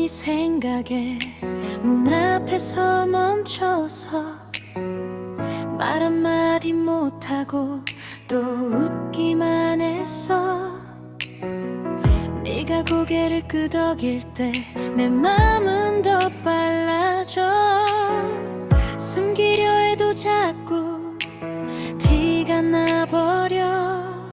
네 생각에 문 앞에서 멈춰서 말 한마디 못하고 또 웃기만 했어. 네가 고개를 끄덕일 때 내 맘은 더 빨라.